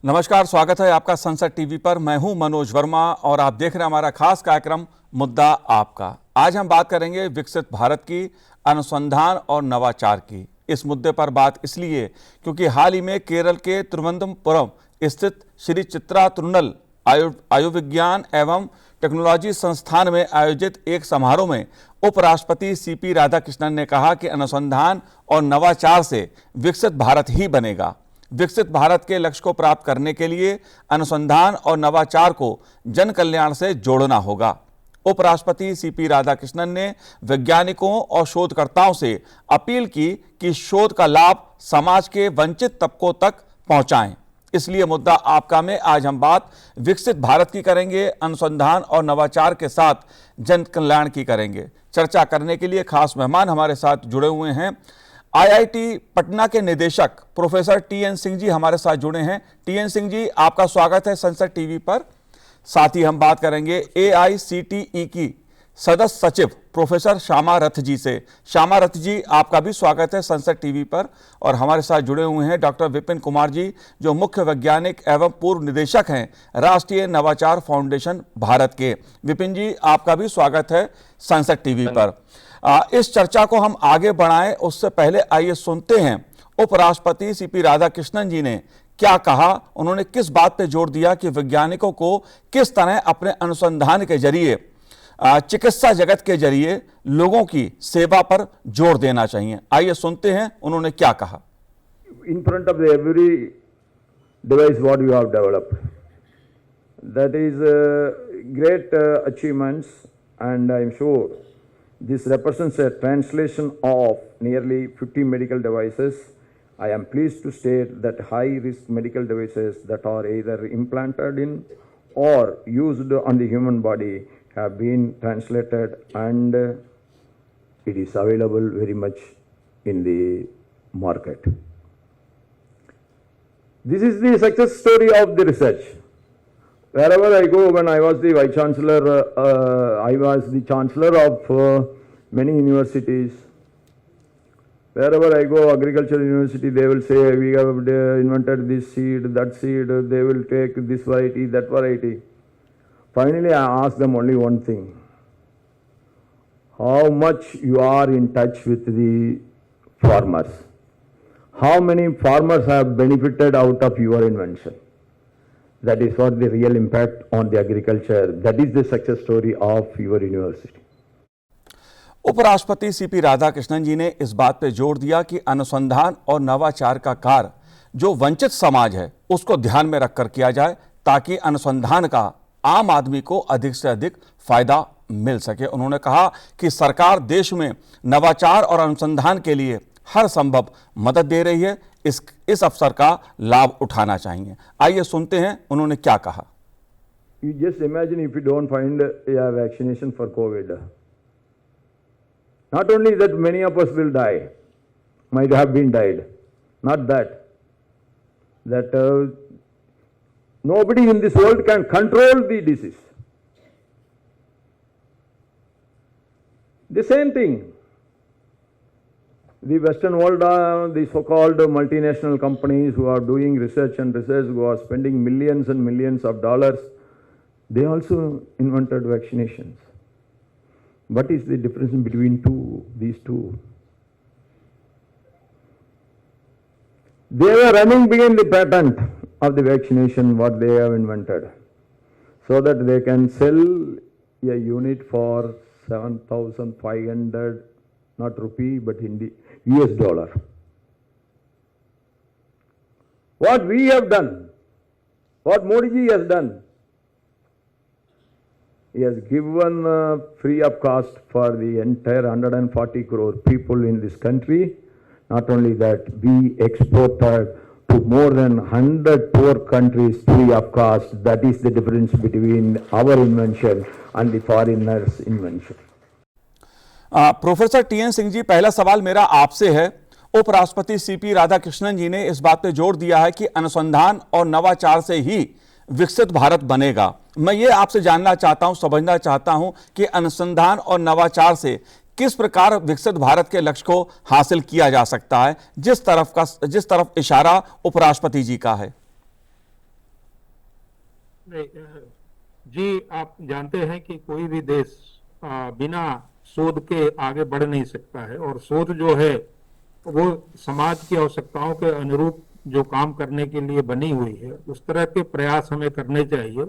नमस्कार, स्वागत है आपका संसद टीवी पर। मैं हूं मनोज वर्मा और आप देख रहे हैं हमारा खास कार्यक्रम मुद्दा आपका। आज हम बात करेंगे विकसित भारत की, अनुसंधान और नवाचार की। इस मुद्दे पर बात इसलिए क्योंकि हाल ही में केरल के तिरुवनंतपुरम स्थित श्री चित्रा तिरुनल आयुर्विज्ञान एवं टेक्नोलॉजी संस्थान में आयोजित एक समारोह में उपराष्ट्रपति सीपी राधाकृष्णन ने कहा कि अनुसंधान और नवाचार से विकसित भारत ही बनेगा। विकसित भारत के लक्ष्य को प्राप्त करने के लिए अनुसंधान और नवाचार को जन कल्याण से जोड़ना होगा। उपराष्ट्रपति सीपी राधाकृष्णन ने वैज्ञानिकों और शोधकर्ताओं से अपील की कि शोध का लाभ समाज के वंचित तबकों तक पहुंचाएं। इसलिए मुद्दा आपका में आज हम बात विकसित भारत की करेंगे, अनुसंधान और नवाचार के साथ जन कल्याण की करेंगे। चर्चा करने के लिए खास मेहमान हमारे साथ जुड़े हुए हैं। आईआईटी पटना के निदेशक प्रोफेसर टीएन सिंह जी हमारे साथ जुड़े हैं। टीएन सिंह जी, आपका स्वागत है संसद टीवी पर। साथ ही हम बात करेंगे एआईसीटीई की सदस्य सचिव प्रोफेसर श्यामा रथ जी से। श्यामा रथ जी, आपका भी स्वागत है संसद टीवी पर। और हमारे साथ जुड़े हुए हैं डॉक्टर विपिन कुमार जी, जो मुख्य वैज्ञानिक एवं पूर्व निदेशक हैं राष्ट्रीय नवाचार फाउंडेशन भारत के। विपिन जी, आपका भी स्वागत है संसद टीवी पर। इस चर्चा को हम आगे बढ़ाएं उससे पहले आइए सुनते हैं उपराष्ट्रपति सीपी राधाकृष्णन जी ने क्या कहा। उन्होंने किस बात पे जोर दिया कि वैज्ञानिकों को किस तरह अपने अनुसंधान के जरिए, चिकित्सा जगत के जरिए लोगों की सेवा पर जोर देना चाहिए। आइए सुनते हैं उन्होंने क्या कहा। In front of every device what you have developed, that is great achievements, and I am sure this represents a translation of nearly 50 medical devices. I am pleased to state that high-risk medical devices that are either implanted in or used on the human body have been translated, and it is available very much in the market. This is the success story of the research. Wherever I go, when I was the Vice Chancellor, I was the Chancellor of many universities. Wherever I go, agriculture university, they will say, we have invented this seed, that seed, they will take this variety, that variety. Finally, I ask them only one thing. How much you are in touch with the farmers? How many farmers have benefited out of your invention? That is what the real impact on the agriculture. That is the success story of your university. उपराष्ट्रपति CP Radhakrishnan जी ने इस बात पर जोर दिया कि अनुसंधान और नवाचार का कार्य जो वंचित समाज है उसको ध्यान में रखकर किया जाए, ताकि अनुसंधान का आम आदमी को अधिक से अधिक फायदा मिल सके। उन्होंने कहा कि सरकार देश में नवाचार और अनुसंधान के लिए हर संभव मदद दे रही है, इस अवसर का लाभ उठाना चाहिए। आइए सुनते हैं उन्होंने क्या कहा। You just imagine if you don't find a vaccination for COVID. Not only that many of us will die, might have been died. Not that nobody in this world can control the disease. The same thing. The Western world, the so-called multinational companies who are doing research, who are spending millions and millions of dollars, they also invented vaccinations. What is the difference between these two? They were running behind the patent of the vaccination, what they have invented, so that they can sell a unit for 7,500, not rupee, but in the US dollar. What we have done, what Modi ji has done, he has given free of cost for the entire 140 crore people in this country. Not only that, we exported to more than 100 poor countries free of cost. That is the difference between our invention and the foreigners' invention. Professor T N Singh ji, पहला सवाल मेरा आपसे है। उपराष्ट्रपति CP Radhakrishnan जी ने इस बात पे जोर दिया है कि अनुसंधान और नवाचार से ही विकसित भारत बनेगा। मैं ये आपसे जानना चाहता हूं, समझना चाहता हूं कि अनुसंधान और नवाचार से किस प्रकार विकसित भारत के लक्ष्य को हासिल किया जा सकता है, जिस तरफ इशारा उपराष्ट्रपति जी का है। नहीं, जी आप जानते हैं कि कोई भी देश बिना शोध के आगे बढ़ नहीं सकता है, और शोध जो है वो समाज की आवश्यकताओं के अनुरूप जो काम करने के लिए बनी हुई है, उस तरह के प्रयास हमें करने चाहिए।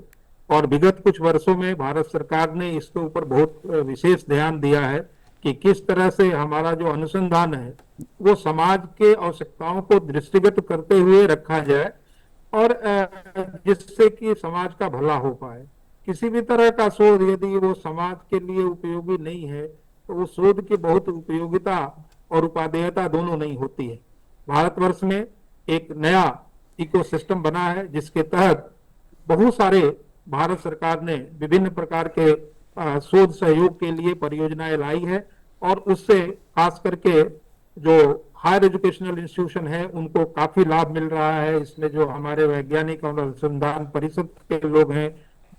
और विगत कुछ वर्षों में भारत सरकार ने इसके ऊपर बहुत विशेष ध्यान दिया है कि किस तरह से हमारा जो अनुसंधान है वो समाज के आवश्यकताओं को दृष्टिगत करते हुए रखा जाए, और जिससे कि समाज का भला हो पाए। किसी भी तरह का शोध यदि वो समाज के लिए उपयोगी नहीं है तो वो शोध की बहुत उपयोगिता और उपादेयता दोनों नहीं होती है। भारतवर्ष में एक नया इकोसिस्टम बना है जिसके तहत बहुत सारे भारत सरकार ने विभिन्न प्रकार के शोध सहयोग के लिए परियोजनाएं लाई है, और उससे खास करके जो हायर एजुकेशनल इंस्टीट्यूशन है उनको काफी लाभ मिल रहा है। इसमें जो हमारे वैज्ञानिक और अनुसंधान परिषद के लोग हैं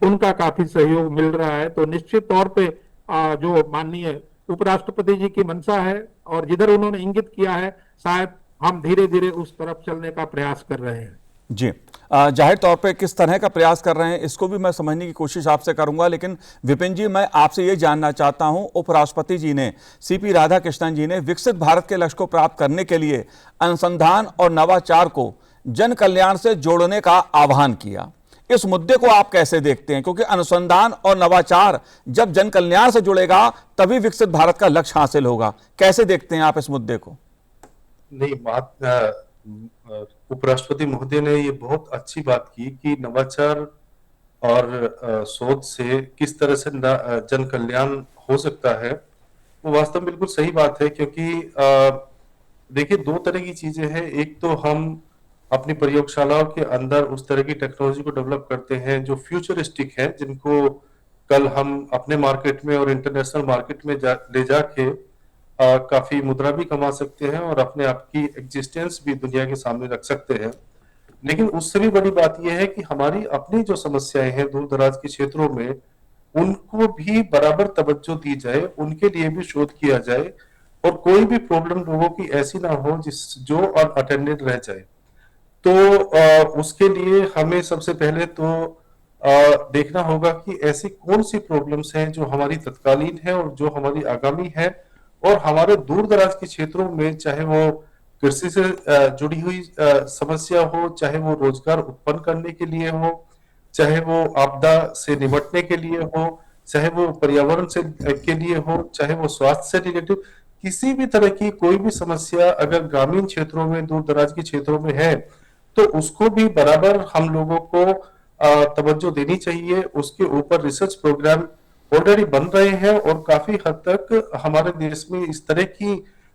उनका काफी सहयोग मिल रहा है। तो निश्चित तौर पे जो माननीय उपराष्ट्रपति जी की मंशा है और जिधर उन्होंने इंगित किया है, शायद हम धीरे धीरे उस तरफ चलने का प्रयास कर रहे हैं। जी, जाहिर तौर पे किस तरह का प्रयास कर रहे हैं इसको भी मैं समझने की कोशिश आपसे करूंगा, लेकिन विपिन जी मैं आपसे ये जानना चाहता हूं, उपराष्ट्रपति जी ने, सीपी राधाकृष्णन जी ने विकसित भारत के लक्ष्य को प्राप्त करने के लिए अनुसंधान और नवाचार को जन कल्याण से जोड़ने का आह्वान किया। इस मुद्दे को आप कैसे देखते हैं, क्योंकि अनुसंधान और नवाचार जब जन कल्याण से जुड़ेगा तभी विकसित भारत का लक्ष्य हासिल होगा। कैसे देखते हैं आप इस मुद्दे को? नहीं, उपराष्ट्रपति महोदय ने ये बहुत अच्छी बात की कि नवाचार और शोध से किस तरह से जन कल्याण हो सकता है। वो वास्तव में बिल्कुल सही बात है, क्योंकि देखिए दो तरह की चीजें हैं। एक तो हम अपनी प्रयोगशालाओं के अंदर उस तरह की टेक्नोलॉजी को डेवलप करते हैं जो फ्यूचरिस्टिक है, जिनको कल हम अपने मार्केट में और इंटरनेशनल मार्केट में ले जाके काफी मुद्रा भी कमा सकते हैं और अपने आप की एग्जिस्टेंस भी दुनिया के सामने रख सकते हैं। लेकिन उससे भी बड़ी बात यह है कि हमारी अपनी जो समस्याएं हैं दूर दराज के क्षेत्रों में, उनको भी बराबर तवज्जो दी जाए, उनके लिए भी शोध किया जाए, और कोई भी प्रॉब्लम लोगों की ऐसी ना हो जो अनअटेंडेड रह जाए। तो उसके लिए हमें सबसे पहले तो देखना होगा कि ऐसी कौन सी प्रॉब्लम्स हैं जो हमारी तत्कालीन है और जो हमारी आगामी है, और हमारे दूर दराज के क्षेत्रों में, चाहे वो कृषि से जुड़ी हुई समस्या हो, चाहे वो रोजगार उत्पन्न करने के लिए हो, चाहे वो आपदा से निपटने के लिए हो, चाहे वो पर्यावरण से के लिए हो, चाहे वो स्वास्थ्य से रिलेटेड किसी भी तरह की कोई भी समस्या अगर ग्रामीण क्षेत्रों में, दूर दराज के क्षेत्रों में है, तो उसको भी बराबर हम लोगों को तवज्जो देनी चाहिए। उसके ऊपर रिसर्च प्रोग्राम ऑलरेडी बन रहे हैं और काफी हद तक हमारे देश में इस तरह की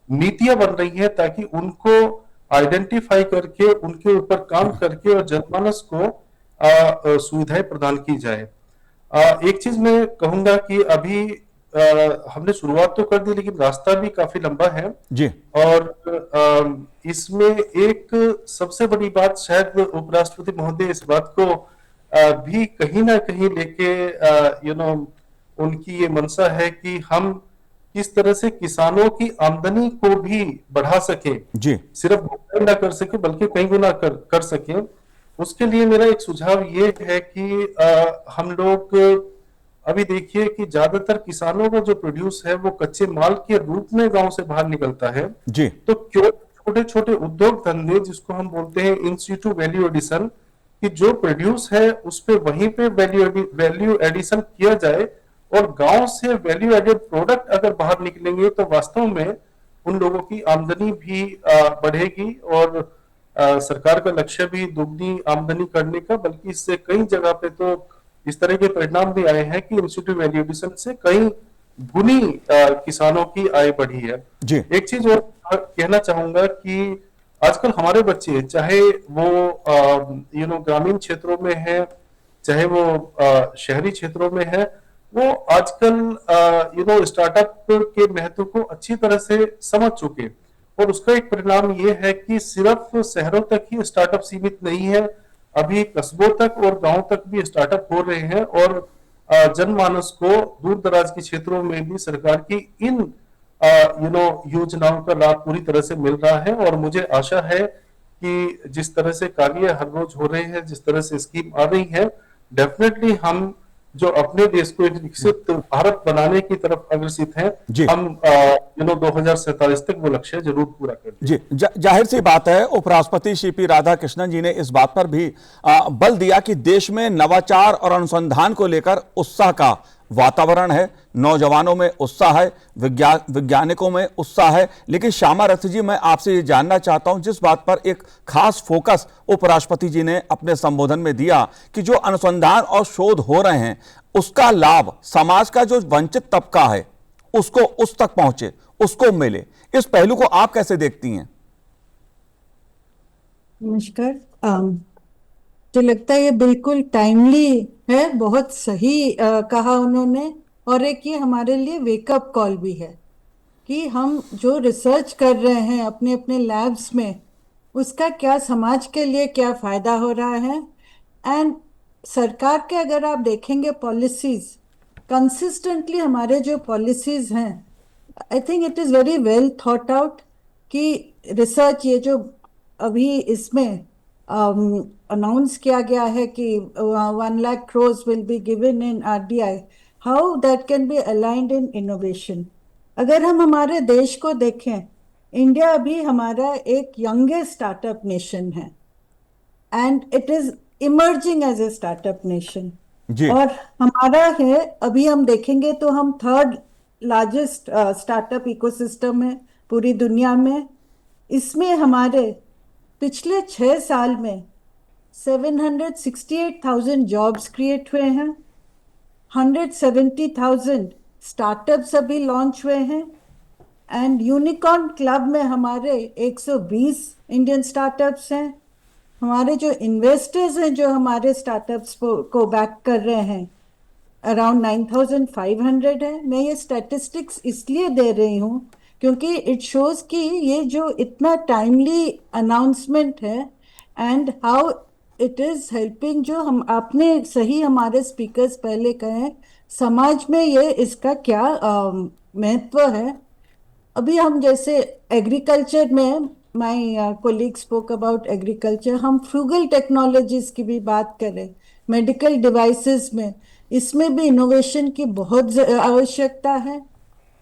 नीतियां बन रही हैं ताकि उनको आइडेंटिफाई करके उनके ऊपर काम करके और जनमानस को सुविधाएं प्रदान की जाए। एक चीज मैं कहूंगा कि अभी हमने शुरुआत तो कर दी, लेकिन रास्ता भी काफी लंबा है जी। और इसमें एक सबसे बड़ी बात, शायद उपराष्ट्रपति महोदय इस बात को भी कहीं ना कहीं लेके उनकी ये मंशा है कि हम किस तरह से किसानों की आमदनी को भी बढ़ा सके, जी। सिर्फ भुगतान ना कर सके बल्कि कई गुना कर सके। उसके लिए मेरा एक सुझाव ये है कि हम लोग अभी देखिए कि ज्यादातर किसानों का जो प्रोड्यूस है वो कच्चे माल के रूप में गांव से बाहर निकलता है। जी। तो क्यों छोटे छोटे उद्योग धंधे, जिसको हम बोलते हैं इन सिटू वैल्यू एडिशन, कि जो प्रोड्यूस है उस पे वहीं पे वैल्यू एडिशन किया जाए, और गांव से वैल्यू एडेड प्रोडक्ट अगर बाहर निकलेंगे तो वास्तव में उन लोगों की आमदनी भी बढ़ेगी, और सरकार का लक्ष्य भी दुगनी आमदनी करने का, बल्कि इससे कई जगह पे तो इस तरह के परिणाम भी आए हैं कि इंस्टीट्यूट वैल्यू एडिशन से कई गुनी किसानों की आय बढ़ी है। जी। एक चीज और कहना चाहूंगा कि आजकल हमारे बच्चे, चाहे वो ग्रामीण क्षेत्रों में है, चाहे वो शहरी क्षेत्रों में है, वो आजकल स्टार्टअप के महत्व को अच्छी तरह से समझ चुके, और उसका एक परिणाम ये है कि सिर्फ शहरों तक ही स्टार्टअप सीमित नहीं है, अभी कस्बों तक और गांव तक भी स्टार्टअप हो रहे हैं, और जनमानस को दूर दराज के क्षेत्रों में भी सरकार की इन योजनाओं का लाभ पूरी तरह से मिल रहा है। और मुझे आशा है कि जिस तरह से कार्य हर रोज हो रहे हैं, जिस तरह से स्कीम आ रही है, डेफिनेटली हम जो अपने देश को एक विकसित भारत बनाने की तरफ अग्रसित हैं, जी। हम 2047 तक वो लक्ष्य जरूर पूरा कर लेंगे। जी, जाहिर सी बात है, उपराष्ट्रपति सीपी राधाकृष्णन जी ने इस बात पर भी बल दिया कि देश में नवाचार और अनुसंधान को लेकर उत्साह का वातावरण है, नौजवानों में उत्साह है, वैज्ञानिकों में उत्साह है। लेकिन श्यामा रथ जी, मैं आपसे ये जानना चाहता हूं, जिस बात पर एक खास फोकस उपराष्ट्रपति जी ने अपने संबोधन में दिया कि जो अनुसंधान और शोध हो रहे हैं उसका लाभ समाज का जो वंचित तबका है उसको उस तक पहुंचे, उसको मिले। इस पहलू को आप कैसे देखती हैं? नमस्कार। मुझे लगता है ये बिल्कुल टाइमली है, बहुत सही कहा उन्होंने। और एक ये हमारे लिए वेकअप कॉल भी है कि हम जो रिसर्च कर रहे हैं अपने अपने लैब्स में, उसका क्या समाज के लिए क्या फायदा हो रहा है। एंड सरकार के अगर आप देखेंगे पॉलिसीज, कंसिस्टेंटली हमारे जो पॉलिसीज हैं, I think it is very well thought out कि रिसर्च ये जो अभी इसमें अनाउंस किया गया है कि 1 lakh crores will be given in RDI, how that can be aligned in innovation. अगर हम हमारे देश को देखें, इंडिया अभी हमारा एक यंगेस्ट स्टार्टअप नेशन है and it is emerging as a startup nation. जी। और हमारा है, अभी हम देखेंगे तो हम 3rd लार्जेस्ट स्टार्टअप इकोसिस्टम है पूरी दुनिया में। इसमें हमारे पिछले 6 साल में 768,000 जॉब्स क्रिएट हुए हैं, 170,000 स्टार्टअप्स अभी लॉन्च हुए हैं एंड यूनिकॉर्न क्लब में हमारे 120 इंडियन स्टार्टअप्स हैं। हमारे जो इन्वेस्टर्स हैं जो हमारे स्टार्टअप्स को बैक कर रहे हैं, अराउंड 9,500 है। मैं ये स्टैटिस्टिक्स इसलिए दे रही हूँ क्योंकि इट शोज कि ये जो इतना टाइमली अनाउंसमेंट है and how it is helping, जो हम आपने सही हमारे स्पीकर्स पहले कहे, समाज में ये इसका क्या महत्व है। अभी हम जैसे एग्रीकल्चर में, my colleague spoke about agriculture, हम फ्रूगल टेक्नोलॉजीज की भी बात करें, मेडिकल डिवाइसेस में, इसमें भी इनोवेशन की बहुत आवश्यकता है।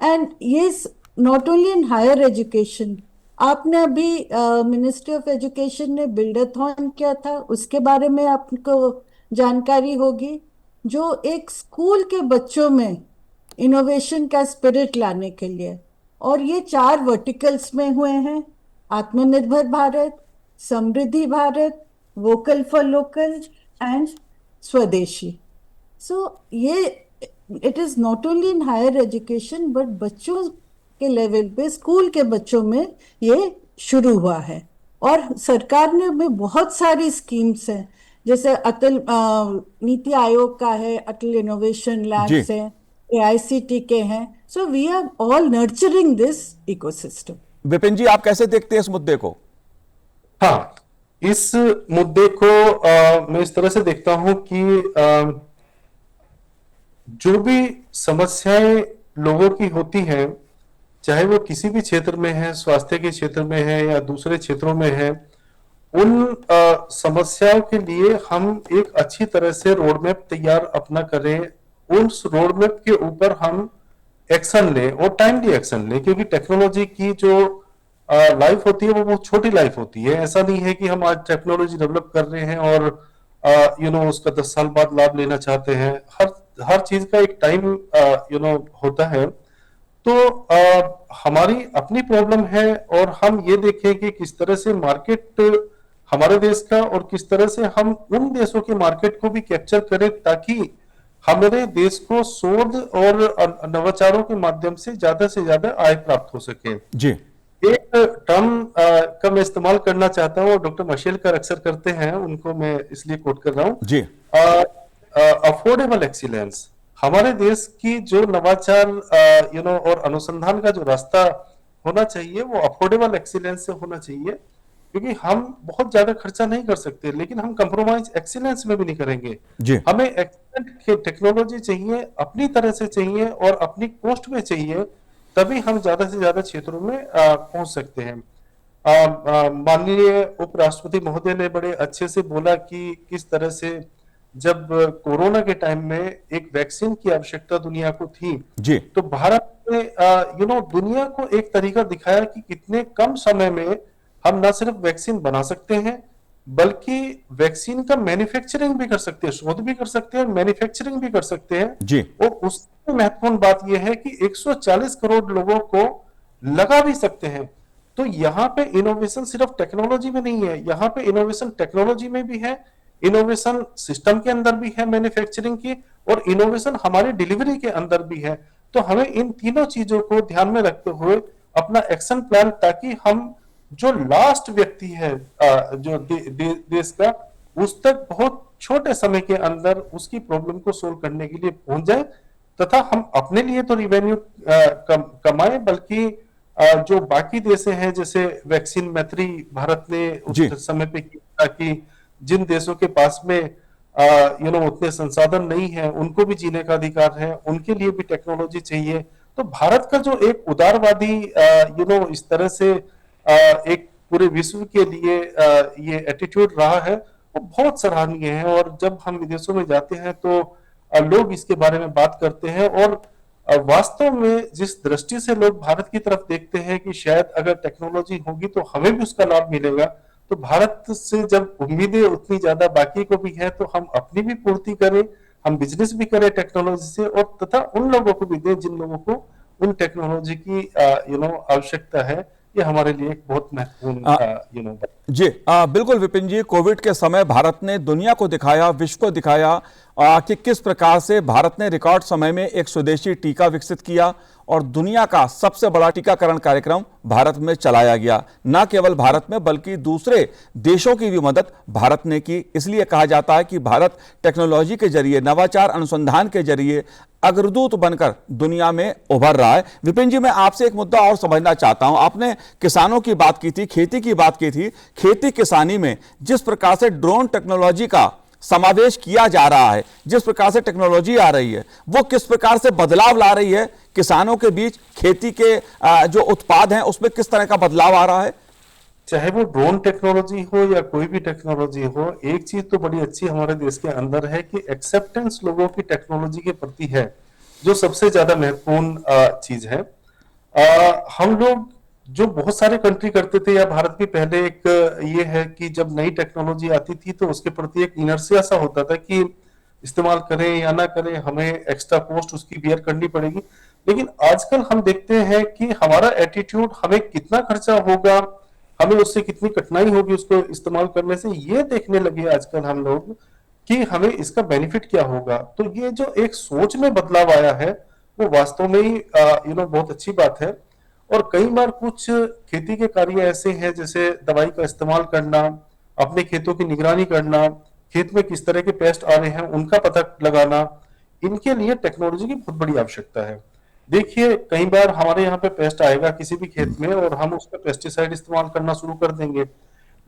एंड ये not only in higher education, आपने अभी मिनिस्ट्री ऑफ एजुकेशन ने बिल्डाथॉन किया था, उसके बारे में आपको जानकारी होगी, जो एक स्कूल के बच्चों में इनोवेशन का स्पिरिट लाने के लिए। और ये 4 वर्टिकल्स में हुए हैं, आत्मनिर्भर भारत, समृद्धि Bharat, vocal for local and स्वदेशी। सो ये it is not only in higher education but बच्चों के लेवल पे, स्कूल के बच्चों में ये शुरू हुआ है। और सरकार ने में बहुत सारी स्कीम्स हैं, जैसे अटल नीति आयोग का है, अटल इनोवेशन लैब्स है, AICT के हैं। So we are all nurturing this ecosystem. Vipin ji, आप कैसे देखते हैं इस मुद्दे को? हाँ, इस मुद्दे को मैं इस तरह से देखता हूं कि जो भी समस्याएं लोगों की होती हैं, चाहे वो किसी भी क्षेत्र में है, स्वास्थ्य के क्षेत्र में है या दूसरे क्षेत्रों में है, उन समस्याओं के लिए हम एक अच्छी तरह से रोड मैप तैयार अपना करें, उस रोड मैप के ऊपर हम एक्शन लें और टाइमली एक्शन लें। क्योंकि टेक्नोलॉजी की जो लाइफ होती है वो बहुत छोटी लाइफ होती है। ऐसा नहीं है कि हम आज टेक्नोलॉजी डेवलप कर रहे हैं और उसका 10 साल बाद लाभ लेना चाहते हैं। हर चीज का एक टाइम होता है। तो हमारी अपनी प्रॉब्लम है और हम ये देखें कि किस तरह से मार्केट हमारे देश का और किस तरह से हम उन देशों के मार्केट को भी कैप्चर करें, ताकि हमारे देश को शोध और नवाचारों के माध्यम से ज्यादा आय प्राप्त हो सके। जी। एक टर्म का मैं इस्तेमाल करना चाहता हूँ, डॉक्टर मशेलकर अक्सर करते हैं, उनको मैं इसलिए कोट कर रहा हूँ। जी। Affordable excellence. हमारे देश की जो नवाचार और अनुसंधान का जो रास्ता होना चाहिए वो अफोर्डेबल एक्सीलेंस से होना चाहिए। क्योंकि हम बहुत ज्यादा खर्चा नहीं कर सकते, लेकिन हम कंप्रोमाइज एक्सीलेंस में भी नहीं करेंगे। जी। हमें एक्सीलेंट टेक्नोलॉजी चाहिए, अपनी तरह से चाहिए और अपनी कॉस्ट में चाहिए, तभी हम ज्यादा से ज्यादा क्षेत्रों में पहुंच सकते हैं। माननीय उपराष्ट्रपति महोदय ने बड़े अच्छे से बोला कि किस तरह से जब कोरोना के टाइम में एक वैक्सीन की आवश्यकता दुनिया को थी, जी तो भारत ने दुनिया को एक तरीका दिखाया कि कितने कम समय में हम न सिर्फ वैक्सीन बना सकते हैं, बल्कि वैक्सीन का मैन्युफैक्चरिंग भी कर सकते हैं, शोध भी कर सकते हैं और मैन्युफैक्चरिंग भी कर सकते हैं। जी और उसमें महत्वपूर्ण बात यह है कि 140 करोड़ लोगों को लगा भी सकते हैं। तो यहाँ पे इनोवेशन सिर्फ टेक्नोलॉजी में नहीं है, यहाँ पे इनोवेशन टेक्नोलॉजी में भी है, इनोवेशन सिस्टम के अंदर भी है मैन्युफैक्चरिंग की, और इनोवेशन हमारी डिलीवरी के अंदर भी है। तो हमें इन तीनों चीजों को ध्यान में रखते हुए अपना एक्शन प्लान, ताकि हम जो लास्ट व्यक्ति है जो देश का, उस तक बहुत छोटे समय के अंदर उसकी प्रॉब्लम को सोल्व करने के लिए पहुंच जाए, तथा हम अपने लिए तो रिवेन्यू कमाए, बल्कि जो बाकी देश हैं, जैसे वैक्सीन मैत्री भारत ने जी। उस समय पे किया, कि जिन देशों के पास में उतने संसाधन नहीं है, उनको भी जीने का अधिकार है, उनके लिए भी टेक्नोलॉजी चाहिए। तो भारत का जो एक उदारवादी इस तरह से एक पूरे विश्व के लिए ये एटीट्यूड रहा है, वो बहुत सराहनीय है। और जब हम विदेशों में जाते हैं तो लोग इसके बारे में बात करते हैं, और वास्तव में जिस दृष्टि से लोग भारत की तरफ देखते हैं कि शायद अगर टेक्नोलॉजी होगी तो हमें भी उसका लाभ मिलेगा, तो भारत से जब उम्मीदें उतनी ज्यादा बाकी को भी है, तो हम अपनी भी पूर्ति करें, हम बिजनेस भी करें टेक्नोलॉजी से, और तथा उन लोगों को भी दें जिन लोगों को उन टेक्नोलॉजी की आवश्यकता है। ये हमारे लिए एक बहुत महत्वपूर्ण जी बिल्कुल विपिन जी, कोविड के समय भारत ने दुनिया को दिखाया, विश्व को दिखाया कि किस प्रकार से भारत ने रिकॉर्ड समय में एक स्वदेशी टीका विकसित किया और दुनिया का सबसे बड़ा टीकाकरण कार्यक्रम भारत में चलाया गया। न केवल भारत में बल्कि दूसरे देशों की भी मदद भारत ने की। इसलिए कहा जाता है कि भारत टेक्नोलॉजी के जरिए, नवाचार अनुसंधान के जरिए अग्रदूत बनकर दुनिया में उभर रहा है। विपिन जी, मैं आपसे एक मुद्दा और समझना चाहता हूं। आपने किसानों की बात की थी, खेती की बात की थी। खेती किसानी में जिस प्रकार से ड्रोन टेक्नोलॉजी का समावेश किया जा रहा है, जिस प्रकार से टेक्नोलॉजी आ रही है, वो किस प्रकार से बदलाव ला रही है किसानों के बीच, खेती के जो उत्पाद हैं उसमें किस तरह का बदलाव आ रहा है? चाहे वो ड्रोन टेक्नोलॉजी हो या कोई भी टेक्नोलॉजी हो, एक चीज तो बड़ी अच्छी हमारे देश के अंदर है कि एक्सेप्टेंस लोगों की टेक्नोलॉजी के प्रति है, जो सबसे ज्यादा महत्वपूर्ण चीज है। हम लोग जो बहुत सारे कंट्री करते थे, या भारत भी पहले एक ये है कि जब नई टेक्नोलॉजी आती थी तो उसके प्रति एक इनर्शिया सा होता था कि इस्तेमाल करें या ना करें, हमें एक्स्ट्रा कॉस्ट उसकी बियर करनी पड़ेगी। लेकिन आजकल हम देखते हैं कि हमारा एटीट्यूड, हमें कितना खर्चा होगा, हमें उससे कितनी कठिनाई होगी उसको इस्तेमाल करने से, ये देखने लगे आजकल हम लोग कि हमें इसका बेनिफिट क्या होगा। तो ये जो एक सोच में बदलाव आया है, वो वास्तव में ही बहुत अच्छी बात है। और कई बार कुछ खेती के कार्य ऐसे हैं, जैसे दवाई का इस्तेमाल करना, अपने खेतों की निगरानी करना, खेत में किस तरह के पेस्ट आ रहे हैं उनका पता लगाना, इनके लिए टेक्नोलॉजी की बहुत बड़ी आवश्यकता है। देखिए, कई बार हमारे यहाँ पे पेस्ट आएगा किसी भी खेत में और हम उसका पेस्टिसाइड इस्तेमाल करना शुरू कर देंगे।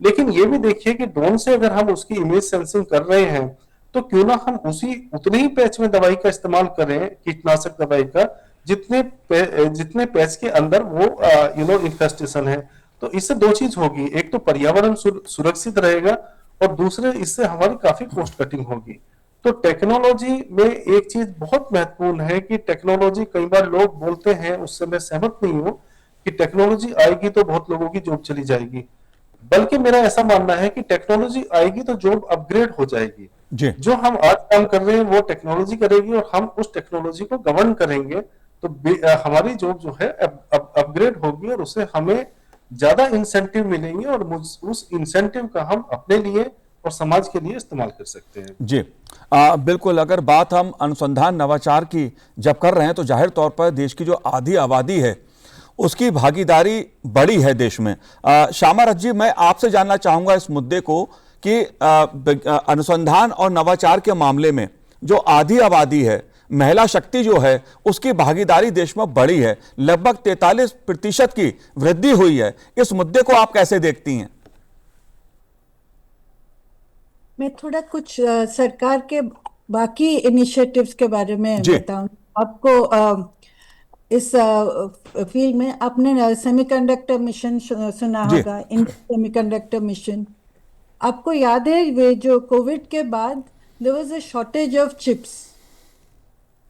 लेकिन ये भी देखिए कि ड्रोन से अगर हम उसकी इमेज सेंसिंग कर रहे हैं, तो क्यों ना हम उतने ही पैच में दवाई का इस्तेमाल करें, कीटनाशक दवाई का, जितने पैच के अंदर वो इन्फेस्टेशन है। तो इससे दो चीज होगी, एक तो पर्यावरण सुरक्षित रहेगा, और दूसरे इससे हमारी काफी कॉस्ट कटिंग होगी। तो टेक्नोलॉजी में एक चीज बहुत महत्वपूर्ण है कि टेक्नोलॉजी, कई बार लोग बोलते हैं, उससे मैं सहमत नहीं हूं कि टेक्नोलॉजी आएगी तो बहुत लोगों की जॉब चली जाएगी। बल्कि मेरा ऐसा मानना है कि टेक्नोलॉजी आएगी तो जॉब अपग्रेड हो जाएगी। जी जो हम आज काम कर रहे हैं वो टेक्नोलॉजी करेगी, और हम उस टेक्नोलॉजी को गवर्न करेंगे, तो हमारी जॉब जो है अपग्रेड होगी, और उससे हमें ज्यादा इंसेंटिव मिलेंगे, और उस इंसेंटिव का हम अपने लिए और समाज के लिए इस्तेमाल कर सकते हैं। जी बिल्कुल। अगर बात हम अनुसंधान नवाचार की जब कर रहे हैं, तो जाहिर तौर पर देश की जो आधी आबादी है उसकी भागीदारी बड़ी है देश में। श्यामा रथ जी, मैं आपसे जानना चाहूंगा इस मुद्दे को कि अनुसंधान और नवाचार के मामले में जो आधी आबादी है, महिला शक्ति जो है, उसकी भागीदारी देश में बड़ी है, लगभग 43% की वृद्धि हुई है। इस मुद्दे को आप कैसे देखती हैं? मैं थोड़ा कुछ सरकार के बाकी इनिशिएटिव्स के बारे में जी। बताऊं आपको। इस फील्ड में आपने सेमीकंडक्टर मिशन सुना जी। होगा, इंडियन सेमीकंडक्टर मिशन। आपको याद है वे जो कोविड के बाद there was a shortage of chips.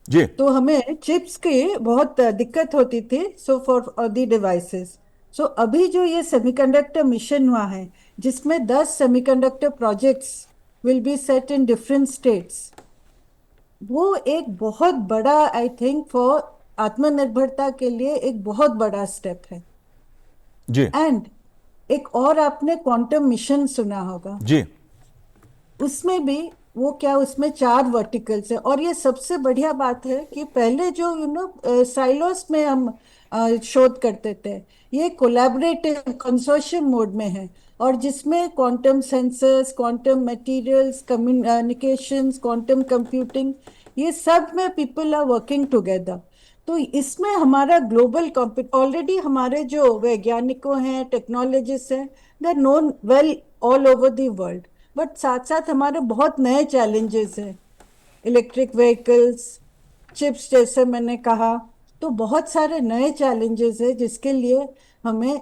जी तो हमें चिप्स की बहुत दिक्कत होती थी, सो फॉर द डिवाइसेस। सो अभी जो ये सेमीकंडक्टर मिशन हुआ है, जिसमें 10 semiconductor projects will be set in different states, वो एक बहुत बड़ा, आई थिंक, फॉर आत्मनिर्भरता के लिए एक बहुत बड़ा स्टेप है। जी एंड एक और आपने क्वांटम मिशन सुना होगा, जी उसमें भी वो क्या, उसमें 4 वर्टिकल्स है। और ये सबसे बढ़िया बात है कि पहले जो साइलोस में हम शोध करते थे, ये कोलैबोरेटिव कंसोर्शियम मोड में है, और जिसमें quantum sensors, quantum materials, communications, quantum computing, ये सब में पीपल आर वर्किंग टुगेदर। तो इसमें हमारा ग्लोबल ऑलरेडी हमारे जो वैज्ञानिकों हैं, टेक्नोलॉजिस्ट हैं, they are known well all over the world. But साथ साथ हमारे बहुत नए चैलेंजेस हैं, इलेक्ट्रिक व्हीकल्स, चिप्स, जैसे मैंने कहा। तो बहुत सारे नए चैलेंजेस हैं जिसके लिए हमें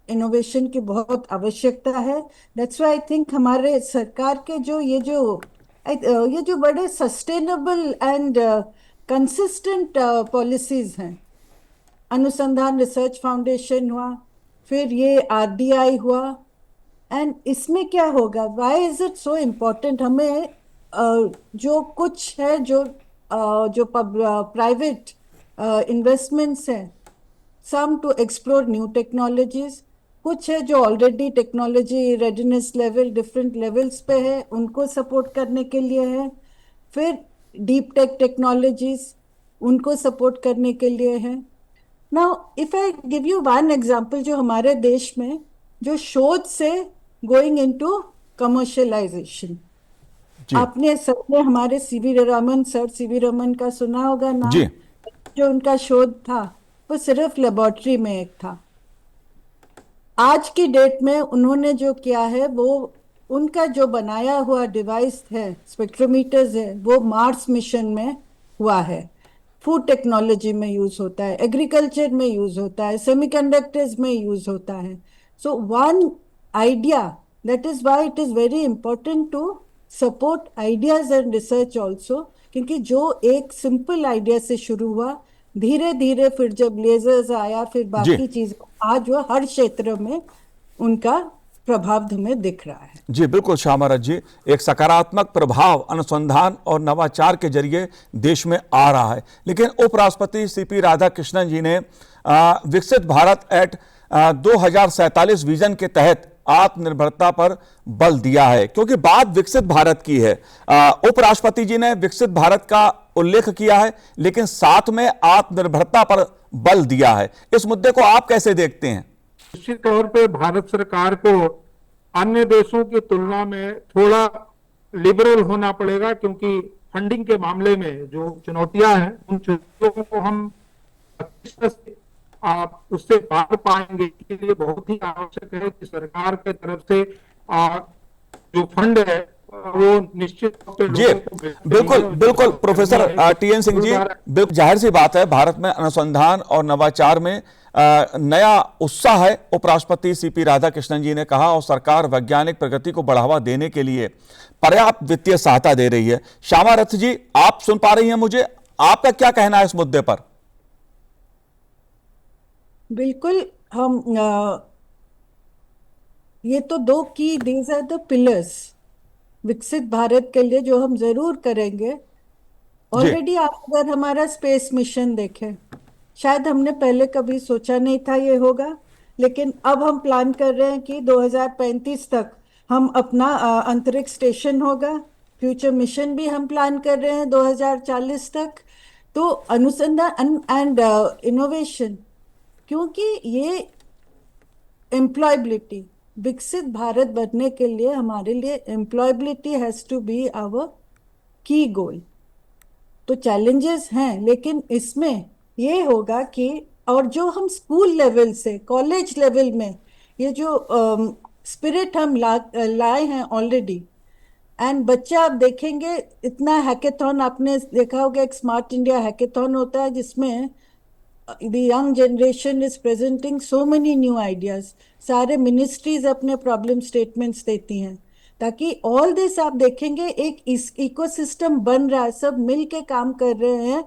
इनोवेशन की बहुत आवश्यकता है। दैट्स व्हाई आई थिंक हमारे सरकार के ये जो बड़े सस्टेनेबल एंड कंसिस्टेंट पॉलिसीज हैं, अनुसंधान रिसर्च फाउंडेशन हुआ, फिर ये आरडीआई हुआ, एंड इसमें क्या होगा, why is it so important, हमें जो कुछ है, जो प्राइवेट इन्वेस्टमेंट्स हैं, सम टू एक्सप्लोर न्यू टेक्नोलॉजीज, कुछ है जो already technology readiness level different levels पे है, उनको सपोर्ट करने के लिए है। फिर डीप टेक टेक्नोलॉजीज, उनको सपोर्ट करने के लिए है। Now if I give you one example, जो हमारे देश में जो शोध से गोइंग इनटू कमर्शियलाइजेशन, जी आपने सबने हमारे CV Raman sir, CV Raman का सुना होगा नाम। जी जो उनका शोध था वो सिर्फ लेबोरेटरी में एक था। आज की डेट में उन्होंने जो किया है, वो उनका जो बनाया हुआ डिवाइस है, स्पेक्ट्रोमीटर्स है, वो मार्स मिशन में हुआ है। फूड टेक्नोलॉजी में यूज होता है, एग्रीकल्चर में यूज होता है, सेमीकंडक्टर्स में यूज होता है। So one idea, that is why it is very important to support ideas and research also, क्योंकि जो एक सिंपल आइडिया से शुरू हुआ, धीरे धीरे फिर जब लेजर्स आया, फिर जी बाकी चीज, आज वो हर क्षेत्र में उनका प्रभाव हमें दिख रहा है। जी बिल्कुल श्यामारत जी, एक सकारात्मक प्रभाव अनुसंधान और नवाचार के जरिए देश में आ रहा है। लेकिन उपराष्ट्रपति सीपी राधाकृष्णन जी ने विकसित भारत एट 2047 विजन के तहत आत्मनिर्भरता पर बल दिया है, क्योंकि बात विकसित भारत की है। उपराष्ट्रपति जी ने विकसित भारत का उल्लेख किया है, लेकिन साथ में आत्मनिर्भरता पर बल दिया है। इस मुद्दे को आप कैसे देखते हैं? निश्चित तौर पे भारत सरकार को अन्य देशों की तुलना में थोड़ा लिबरल होना पड़ेगा, क्योंकि फंडिंग के मामले में जो चुनौतियां हैं, उन चुनौतियों को हम आप उससे पार पाएंगे, इसके लिए बहुत ही आवश्यक है कि सरकार के तरफ से जो फंड है वो निश्चित तौर पे जी लोगों को बिल्कुल बिल्कुल प्रोफेसर टीएन सिंह जी, बिल्कुल जाहिर सी बात है, भारत में अनुसंधान और नवाचार में नया उत्साह है। उपराष्ट्रपति सीपी राधाकृष्णन जी ने कहा, और सरकार वैज्ञानिक प्रगति को बढ़ावा देने के लिए पर्याप्त वित्तीय सहायता दे रही है। श्यामारथ जी, आप सुन पा रही हैं मुझे? आपका क्या कहना है इस मुद्दे पर? बिल्कुल, हम ये तो दो की, दीज आर द पिलर्स विकसित भारत के लिए, जो हम जरूर करेंगे। ऑलरेडी आप अगर हमारा स्पेस मिशन देखें, शायद हमने पहले कभी सोचा नहीं था ये होगा, लेकिन अब हम प्लान कर रहे हैं कि 2035 तक हम अपना अंतरिक्ष स्टेशन होगा। फ्यूचर मिशन भी हम प्लान कर रहे हैं 2040 तक। तो अनुसंधान एंड इनोवेशन, क्योंकि ये एम्प्लॉयबिलिटी, विकसित भारत बनने के लिए हमारे लिए employability has to be our key goal. तो चैलेंजेस हैं, लेकिन इसमें ये होगा कि, और जो हम स्कूल लेवल से कॉलेज लेवल में ये जो स्पिरिट हम लाए हैं ऑलरेडी, एंड बच्चा आप देखेंगे, इतना हैकेथॉन आपने देखा होगा, एक स्मार्ट इंडिया हैकेथॉन होता है जिसमें the young generation is presenting so many new ideas. सारे मिनिस्ट्रीज अपने प्रॉब्लम स्टेटमेंट्स देती हैं, ताकि ऑल दिस आप देखेंगे एक इस इकोसिस्टम बन रहा है, सब मिल के काम कर रहे हैं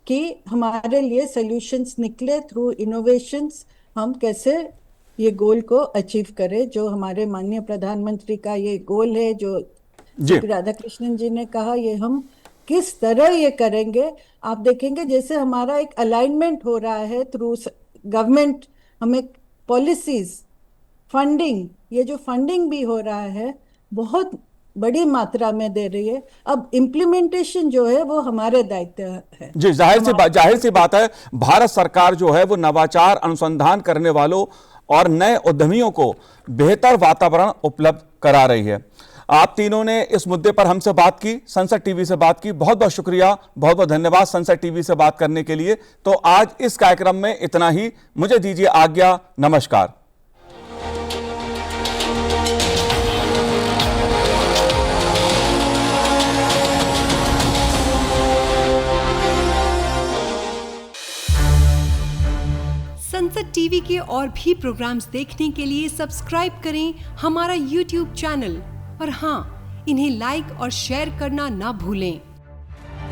कि हमारे लिए सॉल्यूशंस निकले थ्रू इनोवेशंस, हम कैसे ये गोल को अचीव करें, जो हमारे माननीय प्रधानमंत्री का ये गोल है, जो जी। सीपी राधाकृष्णन जी ने कहा, ये हम किस तरह ये करेंगे। आप देखेंगे जैसे हमारा एक अलाइनमेंट हो रहा है थ्रू गवर्नमेंट, हमें पॉलिसीज, फंडिंग, ये जो फंडिंग भी हो रहा है बहुत बड़ी मात्रा में दे रही है। अब इम्प्लीमेंटेशन जो है वो हमारे दायित्व है। जी, जाहिर सी बात है, भारत सरकार जो है वो नवाचार, अनुसंधान करने वालों और नए उद्यमियों को बेहतर वातावरण उपलब्ध करा रही है। आप तीनों ने इस मुद्दे पर हमसे बात की, संसद टीवी से बात की, बहुत बहुत शुक्रिया, बहुत बहुत धन्यवाद संसद टीवी से बात करने के लिए। तो आज इस कार्यक्रम में इतना ही, मुझे दीजिए आज्ञा, नमस्कार। संसद टीवी के और भी प्रोग्राम्स देखने के लिए सब्सक्राइब करें हमारा YouTube चैनल और हाँ, इन्हें लाइक और शेयर करना ना भूलें।